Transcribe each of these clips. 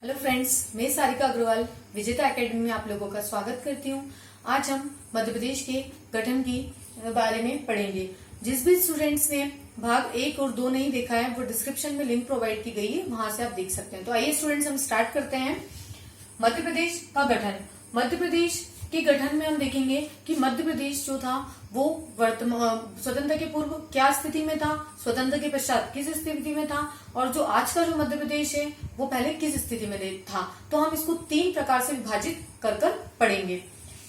Hello friends, मैं सारिका अग्रवाल विजेता academy में आप लोगों का स्वागत करती हूँ। आज हम मध्य प्रदेश के गठन की बारे में पढ़ेंगे। जिस भी स्टूडेंट्स ने भाग 1 और 2 नहीं देखा है वो डिस्क्रिप्शन में लिंक प्रोवाइड की गई है, वहां से आप देख सकते हैं। तो आइए स्टूडेंट्स, हम स्टार्ट करते हैं। मध्य प्रदेश का गठन। मध्य प्रदेश के गठन में हम देखेंगे कि मध्य प्रदेश जो था वो स्वतंत्रता के पूर्व क्या स्थिति में था, स्वतंत्रता के पश्चात किस स्थिति में था, और जो आज का जो मध्य प्रदेश है वो पहले किस स्थिति में था। तो हम इसको 3 प्रकार से विभाजित कर पढ़ेंगे।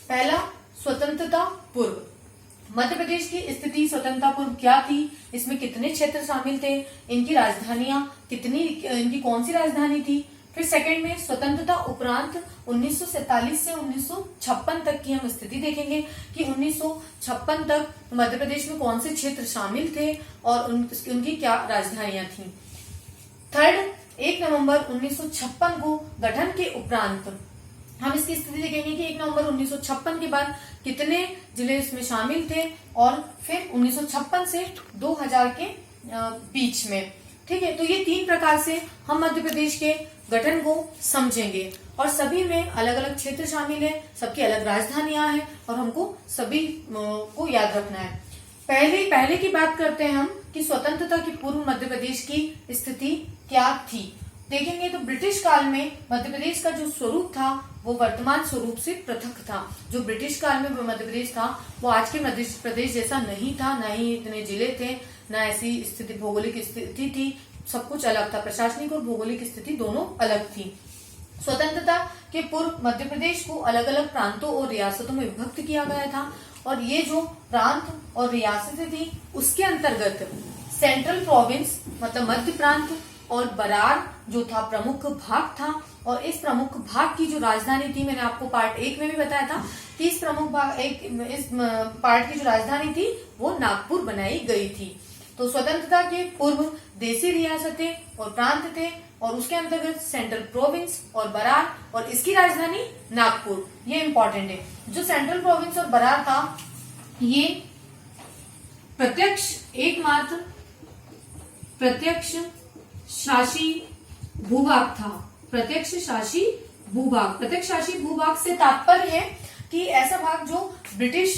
पहला, स्वतंत्रता पूर्व। मध्य प्रदेश की स्थिति स्वतंत्रता पूर्व क्या थी, इसमें कितने क्षेत्र शामिल थे, इनकी राजधानियां कितनी, इनकी कौन सी राजधानी थी। फिर सेकंड में स्वतंत्रता उपरांत 1947 से 1956 तक की हम स्थिति देखेंगे कि 1956 तक मध्य प्रदेश में कौन से क्षेत्र शामिल थे और उनकी क्या राजधानियां थी। थर्ड, 1 नवंबर 1956 को गठन के उपरांत हम इसकी स्थिति देखेंगे कि 1 नवंबर 1956 के बाद कितने जिले इसमें शामिल थे, और फिर 1956 से 2000 के बीच में। ठीक है, तो ये 3 प्रकार से हम मध्य प्रदेश के गठन को समझेंगे, और सभी में अलग अलग क्षेत्र शामिल है, सबकी अलग राजधानियां हैं, और हमको सभी को याद रखना है। पहले की बात करते हैं हम कि स्वतंत्रता के पूर्व मध्य प्रदेश की स्थिति क्या थी। देखेंगे तो ब्रिटिश काल में मध्य प्रदेश का जो स्वरूप था वो वर्तमान स्वरूप से पृथक था। जो ब्रिटिश काल में मध्य प्रदेश था वो आज के मध्य प्रदेश जैसा नहीं था, न ही इतने जिले थे, न ऐसी स्थिति भौगोलिक स्थिति थी, सब कुछ अलग था। प्रशासनिक और भौगोलिक स्थिति दोनों अलग थी। स्वतंत्रता के पूर्व मध्य प्रदेश को अलग अलग प्रांतों और रियासतों में विभक्त किया गया था, और ये जो प्रांत और रियासतें थी उसके अंतर्गत सेंट्रल प्रोविंस मतलब मध्य प्रांत और बरार जो था प्रमुख भाग था, और इस प्रमुख भाग की जो राजधानी थी, मैंने आपको पार्ट 1 में भी बताया था कि इस पार्ट की जो राजधानी थी वो नागपुर बनाई गई थी। तो स्वतंत्रता के पूर्व देशी रियासतें और प्रांत थे, और उसके अंतर्गत सेंट्रल प्रोविंस और बरार, और इसकी राजधानी नागपुर। ये इंपॉर्टेंट है। जो सेंट्रल प्रोविंस और बरार था ये एकमात्र प्रत्यक्ष शासी भूभाग था। प्रत्यक्ष शासी भूभाग से तात्पर्य है कि ऐसा भाग जो ब्रिटिश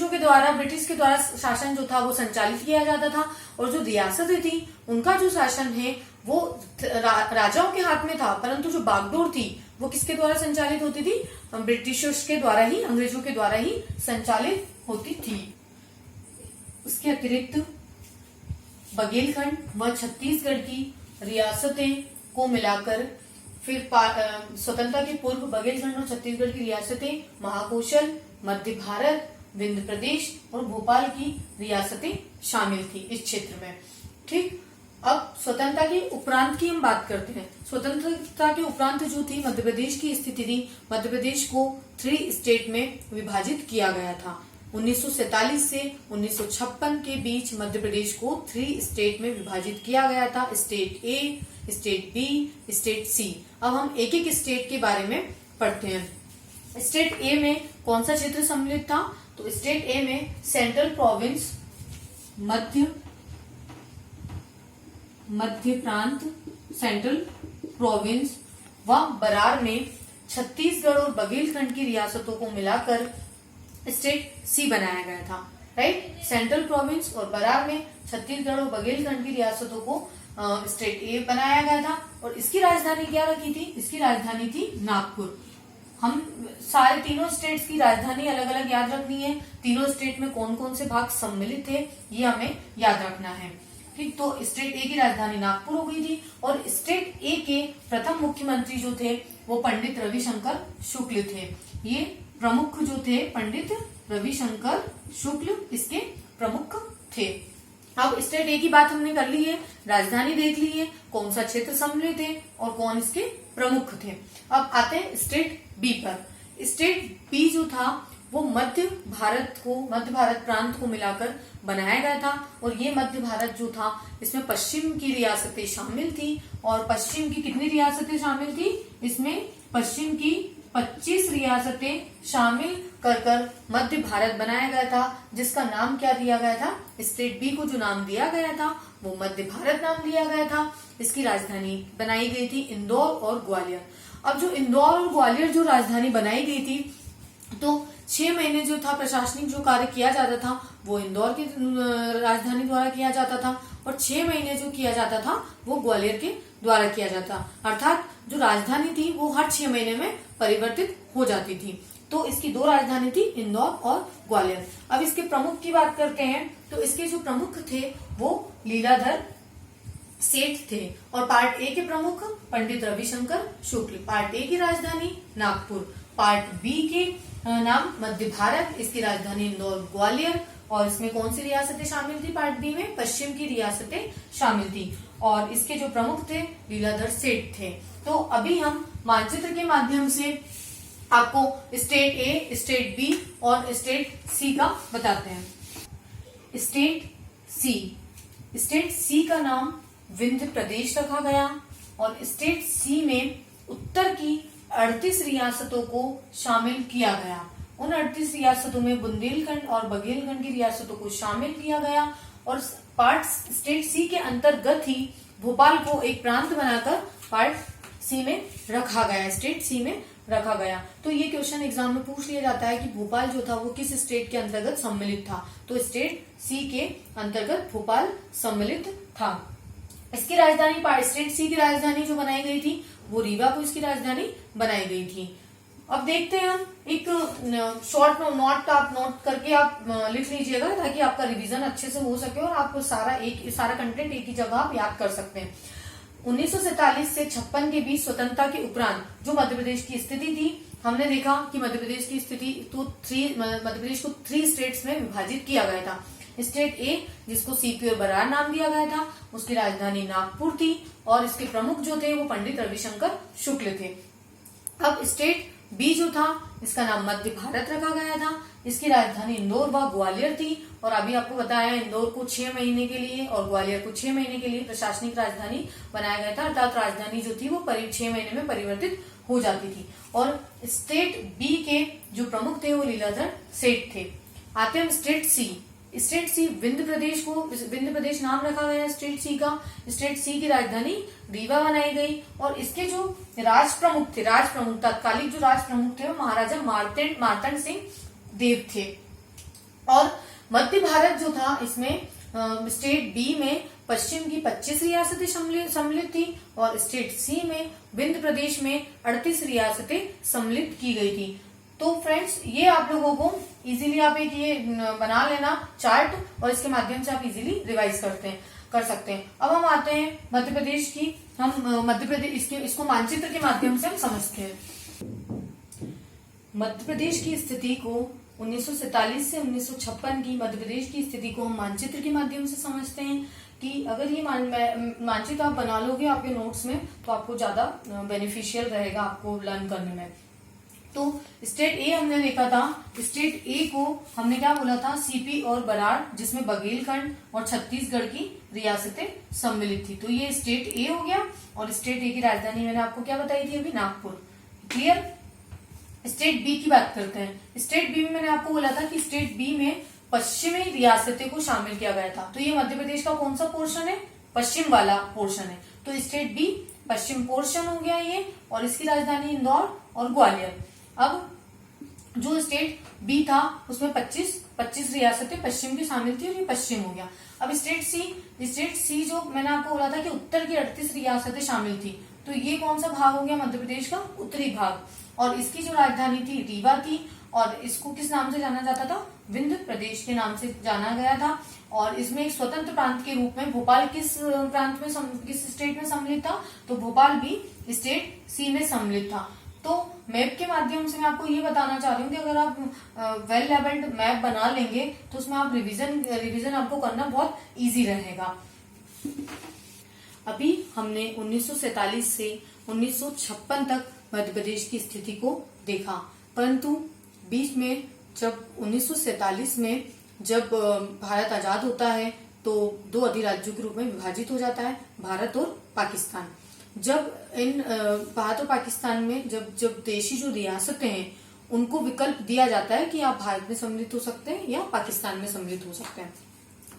के द्वारा शासन जो था वो संचालित किया जाता था, और जो रियासतें थी उनका जो शासन है वो राजाओं के हाथ में था, परंतु जो बागडोर थी वो किसके द्वारा संचालित होती थी? ब्रिटिशर्स के द्वारा ही, अंग्रेजों के द्वारा ही संचालित होती थी। उसके अतिरिक्त बघेलखंड व छत्तीसगढ़ की रियासतें को मिलाकर फिर स्वतंत्रता के पूर्व बघेलखंड और छत्तीसगढ़ की रियासतें महाकौशल, मध्य भारत, विंध्य प्रदेश और भोपाल की रियासतें शामिल थी इस क्षेत्र में। ठीक, अब स्वतंत्रता के उपरांत की हम बात करते हैं। स्वतंत्रता के उपरांत जो थी मध्य प्रदेश की स्थिति थी, मध्य प्रदेश को 3 स्टेट में विभाजित किया गया था। 1947 से 1956 के बीच मध्य प्रदेश को 3 स्टेट में विभाजित किया गया था। State A, state B, state सी। अब हम एक एक स्टेट के बारे में पढ़ते हैं। स्टेट ए में कौन सा क्षेत्र सम्मिलित था? तो स्टेट ए में सेंट्रल प्रोविंस, मध्य प्रांत, सेंट्रल प्रोविंस व बरार में छत्तीसगढ़ और बघेलखंड की रियासतों को मिलाकर स्टेट सी बनाया गया था। राइट, सेंट्रल प्रोविंस और बरार में छत्तीसगढ़ और बघेलखंड की रियासतों को स्टेट ए बनाया गया था, और इसकी राजधानी क्या रखी थी? इसकी राजधानी थी नागपुर। हम सारे तीनों स्टेट्स की राजधानी अलग अलग याद रखनी है। तीनों स्टेट में कौन कौन से भाग सम्मिलित थे ये हमें याद रखना है। ठीक, तो स्टेट ए की राजधानी नागपुर हो गई थी, और स्टेट ए के प्रथम मुख्यमंत्री जो थे वो पंडित रविशंकर शुक्ल थे। ये प्रमुख जो थे पंडित रविशंकर शुक्ल इसके प्रमुख थे। अब स्टेट ए की बात हमने कर ली है, राजधानी देख ली है, कौन सा क्षेत्र सम्मिलित है और कौन इसके प्रमुख थे। अब आते हैं स्टेट बी पर। स्टेट बी जो था वो मध्य भारत प्रांत को मिलाकर बनाया गया था, और ये मध्य भारत जो था इसमें पश्चिम की रियासतें शामिल थी। और पश्चिम की कितनी रियासतें शामिल थी? इसमें पश्चिम की 25 रियासतें शामिल कर मध्य भारत बनाया गया था, जिसका नाम क्या दिया गया था? स्टेट बी को जो नाम दिया गया था वो मध्य भारत नाम दिया गया था। इसकी राजधानी बनाई गई थी इंदौर और ग्वालियर। अब जो इंदौर और ग्वालियर जो राजधानी बनाई गई थी, तो 6 महीने जो था प्रशासनिक जो कार्य किया जाता था वो इंदौर की राजधानी द्वारा किया जाता था, और 6 महीने जो किया जाता था वो ग्वालियर के द्वारा किया जाता। अर्थात जो राजधानी थी वो हर 6 महीने में परिवर्तित हो जाती थी। तो इसकी 2 राजधानी थी, इंदौर और ग्वालियर। अब इसके प्रमुख की बात करते हैं, तो इसके जो प्रमुख थे वो लीलाधर सेठ थे, और पार्ट ए के प्रमुख पंडित रविशंकर शुक्ल। पार्ट ए की राजधानी नागपुर, पार्ट बी के नाम मध्य भारत, इसकी राजधानी इंदौर ग्वालियर, और इसमें कौन सी रियासतें शामिल थी? पार्ट बी में पश्चिम की रियासतें शामिल थी, और इसके जो प्रमुख थे लीलाधर सेठ थे। तो अभी हम मानचित्र के माध्यम से आपको स्टेट ए, स्टेट बी और स्टेट सी का बताते हैं। स्टेट सी का नाम विंध्य प्रदेश रखा गया, और स्टेट सी में उत्तर की 38 रियासतों को शामिल किया गया। उन 38 रियासतों में बुंदेलखंड और बघेलखंड की रियासतों को शामिल किया गया, और पार्ट स्टेट सी के अंतर्गत ही भोपाल को एक प्रांत बनाकर पार्ट सी में रखा गया, स्टेट सी में रखा गया। तो ये क्वेश्चन एग्जाम में पूछ लिया जाता है कि भोपाल जो था वो किस स्टेट के अंतर्गत सम्मिलित था? तो स्टेट सी के अंतर्गत भोपाल सम्मिलित था। इसकी राजधानी, स्टेट सी की राजधानी जो बनाई गई थी वो रीवा को इसकी राजधानी बनाई गई थी। अब देखते हैं हम एक शॉर्ट नोट आप नोट करके आप लिख लीजिएगा, ताकि आपका रिवीजन अच्छे से हो सके और आप सारा कंटेंट एक ही जगह आप याद कर सकते हैं। 1947 से 56 के बीच स्वतंत्रता के उपरांत जो मध्य प्रदेश की स्थिति थी, हमने देखा कि मध्य प्रदेश की स्थिति तो मध्य प्रदेश को 3 स्टेट्स में विभाजित किया गया था। स्टेट ए, जिसको सीपी और बरार नाम दिया गया था, उसकी राजधानी नागपुर थी, और इसके प्रमुख जो थे वो पंडित रविशंकर शुक्ल थे। अब स्टेट बी जो था इसका नाम मध्य भारत रखा गया था, इसकी राजधानी इंदौर व ग्वालियर थी, और अभी आपको बताया इंदौर को 6 महीने के लिए और ग्वालियर को 6 महीने के लिए प्रशासनिक राजधानी बनाया गया था। अर्थात राजधानी जो थी वो 6 महीने में परिवर्तित हो जाती थी। और स्टेट बी के जो प्रमुख थे वो लीलाधर सेठ थे। आते हैं स्टेट सी। स्टेट सी विंध्य प्रदेश नाम रखा गया स्टेट सी का। स्टेट सी की राजधानी रीवा बनाई गई, और इसके जो राज प्रमुख तत्कालिक जो राज प्रमुख थे वो महाराजा मार्तंड सिंह देव थे। और मध्य भारत जो था इसमें स्टेट बी में पश्चिम की 25 रियासतें सम्मिलित थी, और स्टेट सी में विंध्य प्रदेश में 38 रियासतें सम्मिलित की गई थी। तो फ्रेंड्स, ये आप लोगों को इजीली आप एक ये बना लेना चार्ट, और इसके माध्यम से आप इजीली रिवाइज कर सकते हैं। अब हम आते हैं मध्य प्रदेश की, हम मध्य प्रदेश इसको मानचित्र के माध्यम से हम समझते हैं। मध्य प्रदेश की स्थिति को 1947 से 1956 की मध्य प्रदेश की स्थिति को हम मानचित्र के माध्यम से समझते हैं कि अगर ये मानचित्र आप बना लोगे आपके नोट्स में तो आपको ज्यादा बेनिफिशियल रहेगा आपको लर्न करने में। तो स्टेट ए हमने देखा था, स्टेट ए को हमने क्या बोला था? सीपी और बराड़, जिसमें बघेलखंड और छत्तीसगढ़ की रियासतें सम्मिलित थी। तो ये स्टेट ए हो गया, और स्टेट ए की राजधानी मैंने आपको क्या बताई थी अभी? नागपुर। क्लियर? स्टेट बी की बात करते हैं। स्टेट बी में मैंने आपको बोला था कि स्टेट बी में पश्चिमी रियासतें को शामिल किया गया था। तो ये मध्य प्रदेश का कौन सा पोर्शन है? पश्चिम वाला पोर्शन है। तो स्टेट बी पश्चिम पोर्शन हो गया ये, और इसकी राजधानी इंदौर और ग्वालियर। अब जो स्टेट बी था उसमें 25 रियासतें पश्चिम की शामिल थी, और ये पश्चिम हो गया। अब स्टेट सी जो मैंने आपको बोला था कि उत्तर की 38 रियासतें शामिल थी, तो ये कौन सा भाग हो गया? मध्य प्रदेश का उत्तरी भाग। और इसकी जो राजधानी थी रीवा थी, और इसको किस नाम से जाना जाता था? विंध्य प्रदेश के नाम से जाना गया था। और इसमें एक स्वतंत्र प्रांत के रूप में भोपाल किस स्टेट में सम्मिलित था? तो भोपाल भी स्टेट सी में सम्मिलित था। तो मैप के माध्यम से मैं आपको ये बताना चाह रही हूँ कि अगर आप वेल लेवल्ड मैप बना लेंगे तो उसमें आप रिवीजन आपको करना बहुत इजी रहेगा। अभी हमने 1947 से 1956 तक मध्य प्रदेश की स्थिति को देखा, परंतु बीच में जब 1947 में जब भारत आजाद होता है तो 2 अधिराज्यों के रूप में विभाजित हो जाता है, भारत और पाकिस्तान। जब इन भारत और पाकिस्तान में जब देशी जो रियासतें हैं उनको विकल्प दिया जाता है कि आप भारत में सम्मिलित हो सकते हैं या पाकिस्तान में सम्मिलित हो सकते हैं।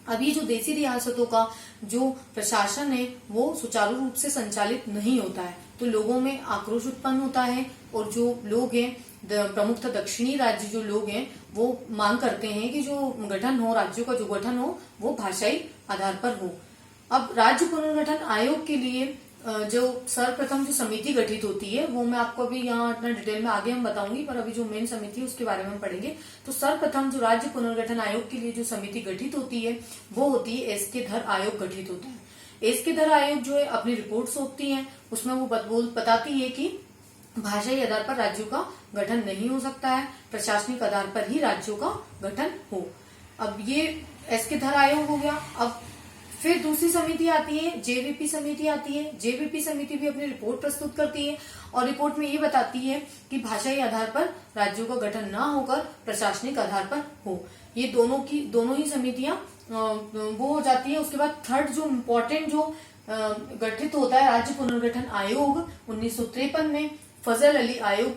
अब ये जो देशी रियासतों का जो प्रशासन है वो सुचारू रूप से संचालित नहीं होता है, तो लोगों में आक्रोश उत्पन्न होता है और जो लोग हैं प्रमुखतः दक्षिणी राज्य जो लोग हैं वो मांग करते हैं कि जो गठन हो, राज्यों का जो गठन हो वो भाषाई आधार पर हो। अब राज्य पुनर्गठन आयोग के लिए जो सर्वप्रथम जो समिति गठित होती है वो मैं आपको अभी यहाँ इतना डिटेल में आगे हम बताऊंगी, पर अभी जो मेन समिति है उसके बारे में हम पढ़ेंगे। तो सर्वप्रथम जो राज्य पुनर्गठन आयोग के लिए जो समिति गठित होती है वो होती है एस.के. धर आयोग गठित होता है। एस.के. धर आयोग जो है अपनी रिपोर्ट सौंपती है, उसमें वो बताती है कि भाषाई आधार पर राज्यों का गठन नहीं हो सकता है, प्रशासनिक आधार पर ही राज्यों का गठन हो। अब ये एस.के. धर आयोग हो गया। अब फिर दूसरी समिति आती है, जेवीपी समिति आती है। जेवीपी समिति भी अपनी रिपोर्ट प्रस्तुत करती है और रिपोर्ट में ये बताती है कि भाषाई आधार पर राज्यों का गठन ना होकर प्रशासनिक आधार पर हो। ये दोनों ही समितियां वो हो जाती है। उसके बाद थर्ड जो इम्पोर्टेंट जो गठित होता है राज्य पुनर्गठन आयोग 1953 में फजल अली आयोग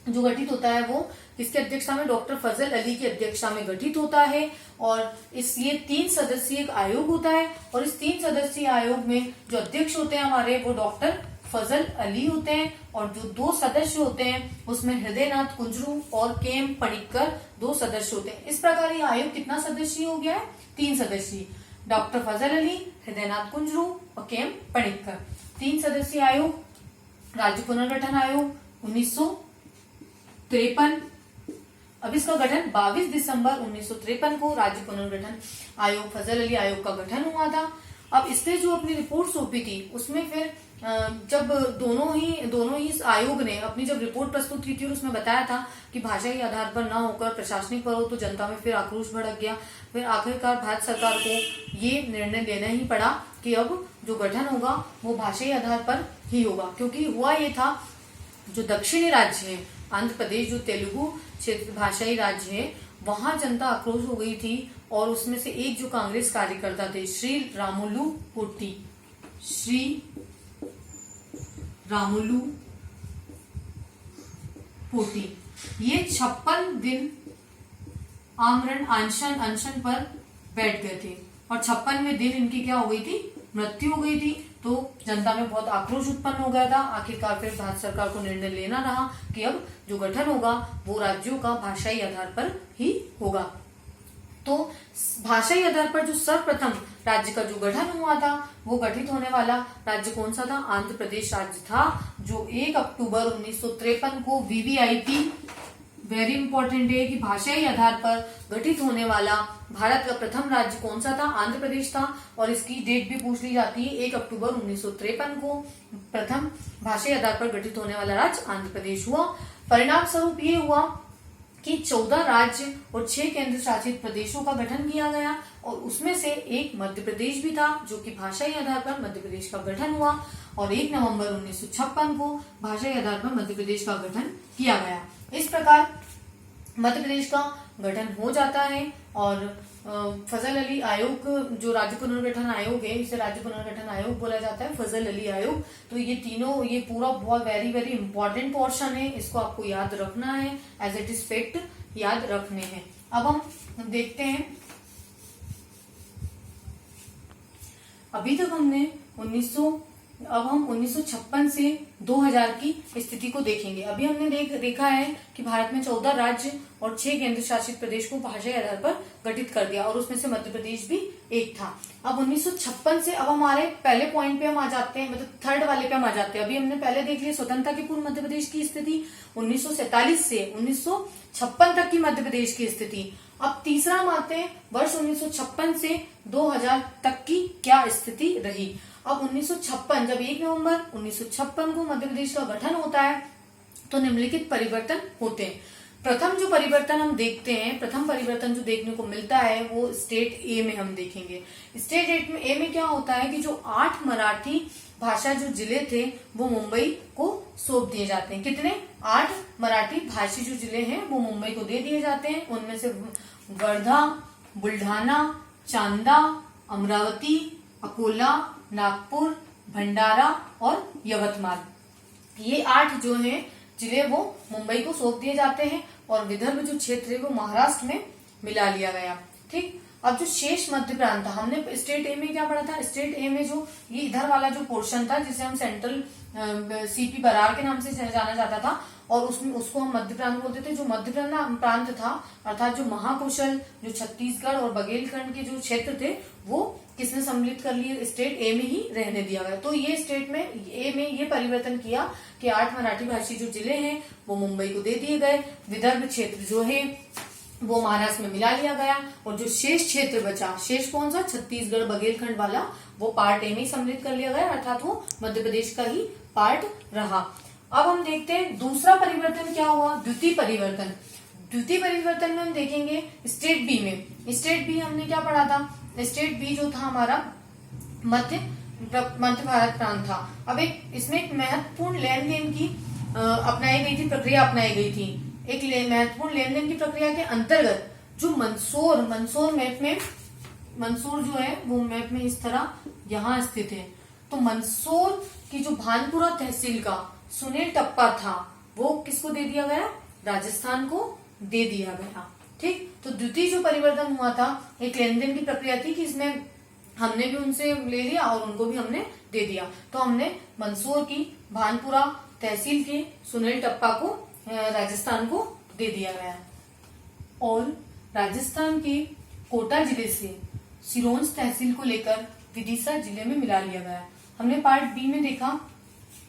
जो गठित होता है वो किसकी अध्यक्षता में, डॉक्टर फजल अली की अध्यक्षता में गठित होता है। और ये 3 सदस्यीय एक आयोग होता है और इस 3 सदस्यीय आयोग में जो अध्यक्ष होते हैं हमारे वो डॉक्टर फजल अली होते हैं और जो 2 सदस्य होते हैं उसमें हृदयनाथ कुंजरू और के.एम. पणिक्कर 2 सदस्य होते हैं। इस प्रकार ये आयोग कितना सदस्यीय हो गया है, 3 सदस्यीय। डॉक्टर फजल अली, हृदयनाथ कुंजरू और के.एम. पणिक्कर 3 सदस्यीय आयोग। राज्य पुनर्गठन आयोग 1953। अब इसका गठन 22 दिसंबर 1953 को राज्य पुनर्गठन आयोग फजल अली आयोग का गठन हुआ था। अब इसने जो अपनी रिपोर्ट सौंपी थी उसमें फिर जब दोनों ही इस आयोग ने अपनी जब रिपोर्ट प्रस्तुत की थी और उसमें बताया था कि भाषाई आधार पर ना होकर प्रशासनिक पर हो, तो जनता में फिर आक्रोश भड़क गया। फिर आखिरकार भारत सरकार को ये निर्णय लेना ही पड़ा कि अब जो गठन होगा वो भाषाई आधार पर ही होगा, क्योंकि हुआ ये था जो दक्षिणी राज्य है आंध्र प्रदेश, जो तेलुगु क्षेत्र भाषाई राज्य है, वहां जनता आक्रोश हो गई थी और उसमें से एक जो कांग्रेस कार्यकर्ता थे श्री रामुलु पोटी, ये 56 दिन आमरण अनशन पर बैठ गए थे और 56वें दिन इनकी क्या हो गई थी, मृत्यु हो गई थी। तो जनता में बहुत आक्रोश उत्पन्न हो गया था। आखिरकार फिर भारत सरकार को निर्णय लेना रहा कि अब जो गठन होगा वो राज्यों का भाषाई आधार पर ही होगा। तो भाषाई आधार पर जो सर्वप्रथम राज्य का जो गठन हुआ था वो गठित होने वाला राज्य कौन सा था, आंध्र प्रदेश राज्य था, जो 1 अक्टूबर 1953 को वीवीआईपी, वेरी इंपॉर्टेंट है कि भाषाई आधार पर गठित होने वाला भारत का प्रथम राज्य कौन सा था, आंध्र प्रदेश था। और इसकी डेट भी पूछ ली जाती है, 1 अक्टूबर 1953 को प्रथम भाषाई आधार पर गठित होने वाला राज्य आंध्र प्रदेश हुआ। परिणाम स्वरूप ये हुआ कि 14 राज्य और 6 केंद्र शासित प्रदेशों का गठन किया गया और उसमें से एक मध्य प्रदेश भी था, जो कि भाषाई आधार पर मध्य प्रदेश का गठन हुआ और 1 नवंबर 1956 को भाषाई आधार पर मध्य प्रदेश का गठन किया गया। इस प्रकार मध्य प्रदेश का गठन हो जाता है और फजल अली आयोग जो राज्य पुनर्गठन आयोग है, इसे राज्य पुनर्गठन आयोग बोला जाता है, फजल अली आयोग। तो ये तीनों, ये पूरा बहुत वेरी वेरी इंपॉर्टेंट पोर्शन है, इसको आपको याद रखना है, एज इट इज फैक्ट याद रखने हैं। अब हम देखते हैं, अभी तक हमने 1956 से 2000 की स्थिति को देखेंगे। अभी हमने देखा है कि भारत में 14 राज्य और 6 केंद्र शासित प्रदेश को भाषाई आधार पर गठित कर दिया और उसमें से मध्य प्रदेश भी एक था। अब 1956 से अब हमारे पहले पॉइंट पे हम आ जाते हैं, मतलब थर्ड वाले पे हम आ जाते हैं। अभी हमने पहले देख लिया स्वतंत्रता के पूर्व मध्य प्रदेश की स्थिति, 1947 से 1956 तक की मध्य प्रदेश की स्थिति। अब तीसरा हम आते हैं, वर्ष 1956 से 2000 तक की क्या स्थिति रही। अब 1956, जब 1 नवंबर 1956 को मध्य प्रदेश का गठन होता है तो निम्नलिखित परिवर्तन होते हैं। प्रथम जो परिवर्तन हम देखते हैं, प्रथम परिवर्तन जो देखने को मिलता है वो स्टेट ए में हम देखेंगे। स्टेट ए में क्या होता है कि जो 8 मराठी भाषा जो जिले थे वो मुंबई को सौंप दिए जाते हैं। कितने? 8 मराठी भाषी जो जिले हैं वो मुंबई को दे दिए जाते हैं। उनमें से वर्धा, बुल्ढाना, चांदा, अमरावती, अकोला, नागपुर, भंडारा और यवतमाल। ये 8 जो हैं जिले वो मुंबई को सौंप दिए जाते हैं और विदर्भ जो क्षेत्र है वो महाराष्ट्र में मिला लिया गया। ठीक, अब जो शेष मध्य प्रांत था, हमने स्टेट ए में क्या पढ़ा था? स्टेट ए में जो ये इधर वाला जो पोर्शन था जिसे हम सेंट्रल सीपी बरार के नाम से जाना जाता था और उसमें उसको हम मध्य प्रांत बोलते थे। जो मध्य प्रांत था अर्थात जो महाकौशल, जो छत्तीसगढ़ और बघेलखंड के जो क्षेत्र थे वो किसने सम्मिलित कर लिए? स्टेट ए में ही रहने दिया गया। तो ये स्टेट में ए में ये परिवर्तन किया कि 8 मराठी भाषी जो जिले हैं वो मुंबई को दे दिए गए, विदर्भ क्षेत्र जो है वो महाराष्ट्र में मिला लिया गया और जो शेष क्षेत्र बचा, शेष कौन सा? छत्तीसगढ़ बघेलखंड वाला, वो पार्ट ए में ही सम्मिलित कर लिया गया अर्थात वो मध्य प्रदेश का ही पार्ट रहा। अब हम देखते हैं दूसरा परिवर्तन क्या हुआ, द्वितीय परिवर्तन। द्वितीय परिवर्तन में हम देखेंगे स्टेट बी में। स्टेट बी हमने क्या पढ़ा था? स्टेट बी जो था हमारा मध्य भारत प्रांत था। अब इसमें एक महत्वपूर्ण लेन देन की अपनाई गई थी, प्रक्रिया अपनाई गई थी। एक महत्वपूर्ण लेन देन की प्रक्रिया के अंतर्गत जो मंदसौर मैप में, मंदसौर जो है वो मैप में इस तरह यहाँ स्थित है। तो मंदसौर की जो भानपुरा तहसील का सुनील टप्पा था वो किसको दे दिया गया? राजस्थान को दे दिया गया। ठीक, तो द्वितीय जो परिवर्तन हुआ था एक लेन देन की प्रक्रिया थी कि इसमें हमने भी उनसे ले लिया और उनको भी हमने दे दिया। तो हमने मंदसौर की भानपुरा तहसील के सुनील टप्पा को राजस्थान को दे दिया गया और राजस्थान के कोटा जिले से सिरोंज तहसील को लेकर विदिशा जिले में मिला लिया गया। हमने पार्ट बी में देखा,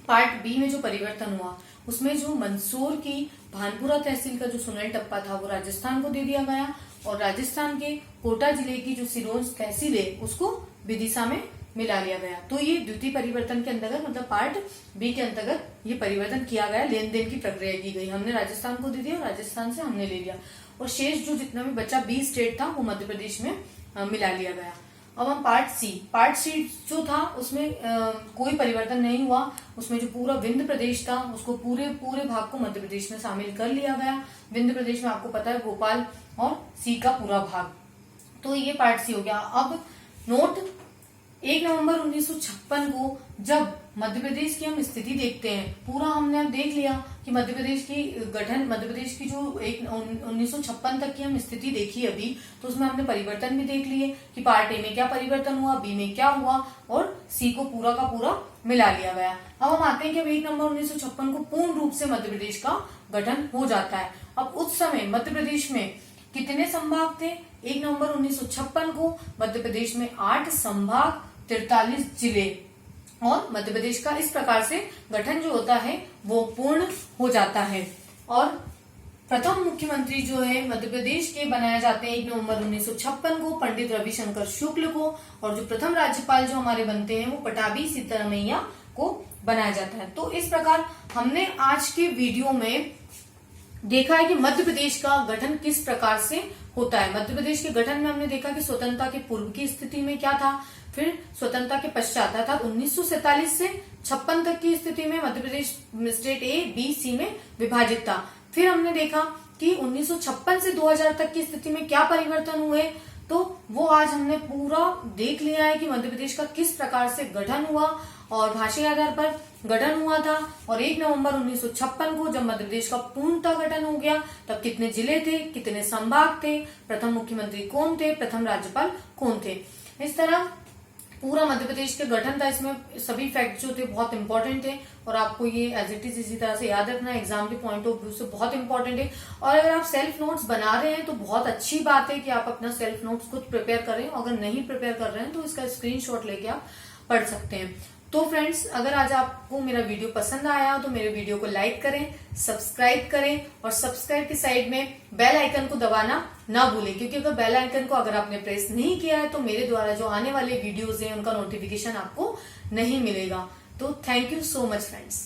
पार्ट बी में जो परिवर्तन हुआ उसमें जो मंदसौर की भानपुरा तहसील का जो सुनील टप्पा था वो राजस्थान को दे दिया गया और राजस्थान के कोटा जिले की जो सिरोंज तहसील है उसको विदिशा में मिला लिया गया। तो ये द्वितीय परिवर्तन के अंतर्गत मतलब पार्ट बी के अंतर्गत ये परिवर्तन किया गया, लेन देन की प्रक्रिया की गई। हमने राजस्थान को दे दिया और राजस्थान से हमने ले लिया और शेष जो जितना भी बचा 20 स्टेट था वो मध्य प्रदेश में मिला लिया गया। अब हम पार्ट सी जो था उसमें कोई परिवर्तन नहीं हुआ। उसमें जो पूरा विंध्य प्रदेश था उसको पूरे भाग को मध्य प्रदेश में शामिल कर लिया गया। विंध्य प्रदेश में आपको पता है भोपाल और सी का पूरा भाग। तो ये पार्ट सी हो गया। अब नोट 1 नवंबर 1956 को जब मध्य प्रदेश की हम स्थिति देखते हैं, पूरा हमने अब देख लिया कि मध्य प्रदेश की जो 1956 तक की हम स्थिति देखी अभी, तो उसमें हमने परिवर्तन भी देख लिए कि पार्ट ए में क्या परिवर्तन हुआ, बी में क्या हुआ और सी को पूरा का पूरा मिला लिया गया। अब हम आते हैं कि 1 नवंबर 1956 को पूर्ण रूप से मध्य प्रदेश का गठन हो जाता है। अब उस समय मध्य प्रदेश में कितने संभाग थे? 1 नवंबर 1956 को मध्य प्रदेश में 8 संभाग, 43 जिले और मध्य प्रदेश का इस प्रकार से गठन जो होता है वो पूर्ण हो जाता है। और प्रथम मुख्यमंत्री जो है मध्य प्रदेश के बनाए जाते हैं 1 नवंबर 1956 को पंडित रविशंकर शुक्ल को और जो प्रथम राज्यपाल जो हमारे बनते हैं वो पटाभी सीतारमैया को बनाया जाता है। तो इस प्रकार हमने आज के वीडियो में देखा है कि मध्य प्रदेश का गठन किस प्रकार से होता है। मध्य प्रदेश के गठन में हमने देखा कि स्वतंत्रता के पूर्व की स्थिति में क्या था, फिर स्वतंत्रता के पश्चात अर्थात 1947 से 56 तक की स्थिति में Madhya Pradesh state A, B, सी में विभाजित था। फिर हमने देखा कि 1956 से 2000 तक की स्थिति में क्या परिवर्तन हुए, तो वो आज हमने पूरा देख लिया है कि मध्य प्रदेश का किस प्रकार से गठन हुआ और भाषा आधार पर गठन हुआ था। और 1 नवंबर 1956 को जब मध्य प्रदेश का पूर्णतः गठन हो गया तब कितने जिले थे, कितने संभाग थे, प्रथम मुख्यमंत्री कौन थे, प्रथम राज्यपाल कौन थे। इस तरह पूरा मध्य प्रदेश के गठन था। इसमें सभी फैक्ट जो थे बहुत इंपॉर्टेंट थे और आपको ये एज इट इज इसी तरह से याद रखना है, एग्जाम के पॉइंट ऑफ व्यू से बहुत इंपॉर्टेंट है। और अगर आप सेल्फ नोट्स बना रहे हैं तो बहुत अच्छी बात है कि आप अपना सेल्फ नोट्स खुद प्रिपेयर करें। अगर नहीं प्रिपेयर कर रहे हैं तो इसका स्क्रीनशॉट लेके आप पढ़ सकते हैं। तो फ्रेंड्स, अगर आज आपको मेरा वीडियो पसंद आया तो मेरे वीडियो को लाइक करें, सब्सक्राइब करें और सब्सक्राइब की साइड में बेल आइकन को दबाना ना भूलें, क्योंकि अगर बेल आइकन को अगर आपने प्रेस नहीं किया है तो मेरे द्वारा जो आने वाले वीडियोस हैं उनका नोटिफिकेशन आपको नहीं मिलेगा। तो thank you so much friends.